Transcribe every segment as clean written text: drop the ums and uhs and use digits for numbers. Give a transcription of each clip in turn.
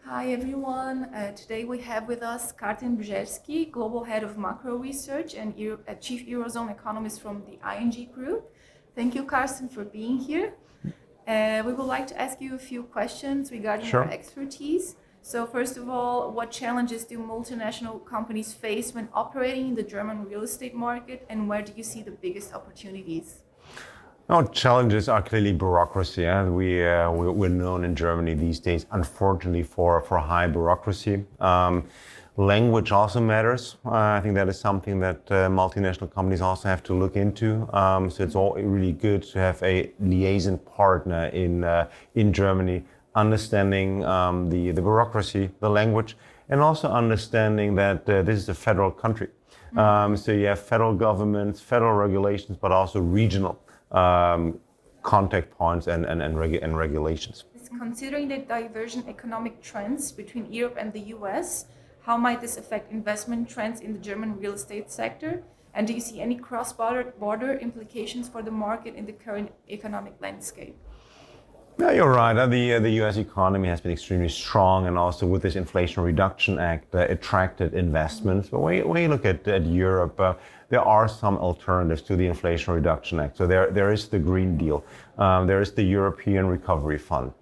Hi everyone. Today we have with us Carsten Bzerski, Global Head of Macro Research and Chief Eurozone Economist from the ING Group. Thank you, Carsten, for being here. We would like to ask you a few questions regarding your expertise. So first of all, what challenges do multinational companies face when operating in the German real estate market, and where do you see the biggest opportunities? Challenges are clearly bureaucracy. We're known in Germany these days, unfortunately, for high bureaucracy. Language also matters. I think that is something that multinational companies also have to look into. So it's all really good to have a liaison partner in Germany, understanding the bureaucracy, the language, and also understanding that this is a federal country. So you have federal governments, federal regulations, but also regional contact points and regulations. Considering the divergent economic trends between Europe and the US, how might this affect investment trends in the German real estate sector? And do you see any cross-border implications for the market in the current economic landscape? Yeah, you're right. The US economy has been extremely strong, and also with this Inflation Reduction Act attracted investments. But when you look at Europe, there are some alternatives to the Inflation Reduction Act. So there is the Green Deal, there is the European Recovery Fund,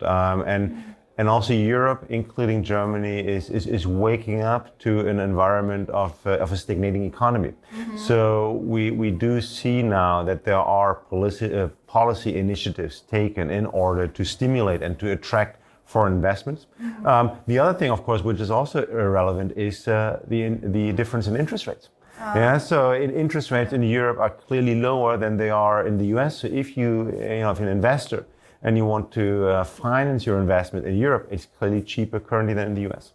and also Europe, including Germany, is waking up to an environment of a stagnating economy. So we do see now that there are policy initiatives taken in order to stimulate and to attract foreign investments. The other thing, of course, which is also relevant, is the difference in interest rates. So interest rates in Europe are clearly lower than they are in the US. So if if you're an investor and you want to finance your investment in Europe, it's clearly cheaper currently than in the US.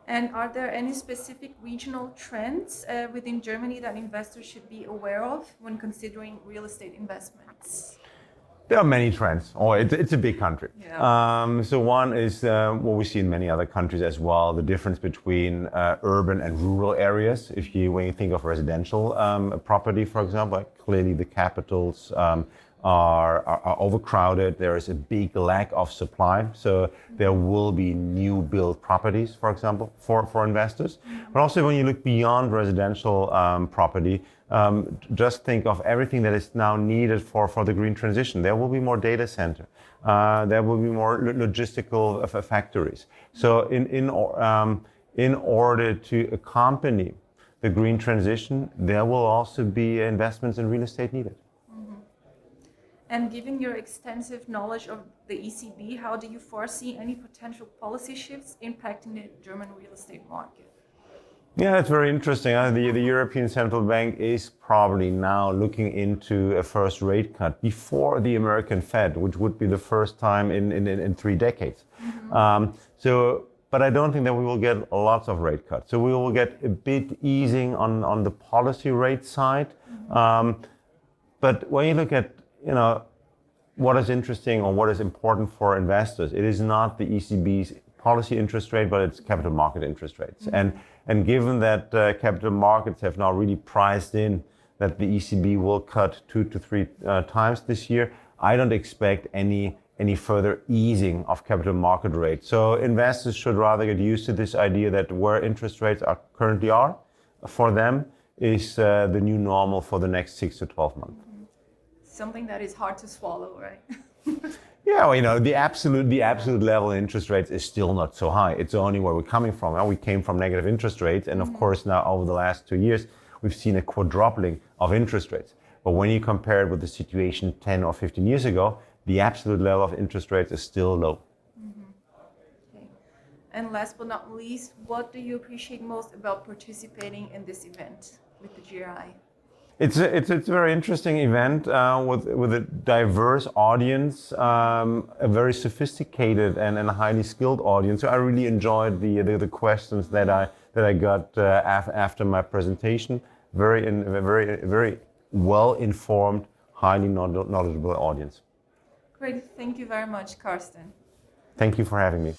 And are there any specific regional trends within Germany that investors should be aware of when considering real estate investments? There are many trends. It's a big country. So one is what we see in many other countries as well, the difference between urban and rural areas. When you think of residential property, for example, clearly the capitals are overcrowded. There is a big lack of supply. So there will be new build properties, for example, for investors. But also when you look beyond residential property, just think of everything that is now needed for the green transition. There will be more data center. There will be more logistical factories. So in order to accompany the green transition, there will also be investments in real estate needed. And given your extensive knowledge of the ECB, how do you foresee any potential policy shifts impacting the German real estate market? Yeah, that's very interesting. The European Central Bank is probably now looking into a first rate cut before the American Fed, which would be the first time in 3 decades. But I don't think that we will get lots of rate cuts. So we will get a bit easing on the policy rate side. But when you look at what is interesting or what is important for investors, it is not the ECB's policy interest rate, but it's capital market interest rates. And given that capital markets have now really priced in that the ECB will cut 2 to 3 times this year, I don't expect any further easing of capital market rates. So investors should rather get used to this idea that where interest rates currently are, for them, is the new normal for the next 6 to 12 months. Something that is hard to swallow, right? Yeah, well, the absolute level of interest rates is still not so high. It's only where we're coming from. We came from negative interest rates, and of course now over the last 2 years, we've seen a quadrupling of interest rates. But when you compare it with the situation 10 or 15 years ago, the absolute level of interest rates is still low. Okay. And last but not least, what do you appreciate most about participating in this event with the GRI? It's a very interesting event with a diverse audience, a very sophisticated and highly skilled audience. So I really enjoyed the questions that I got after my presentation. Very well informed, highly knowledgeable audience. Great, thank you very much, Carsten. Thank you for having me.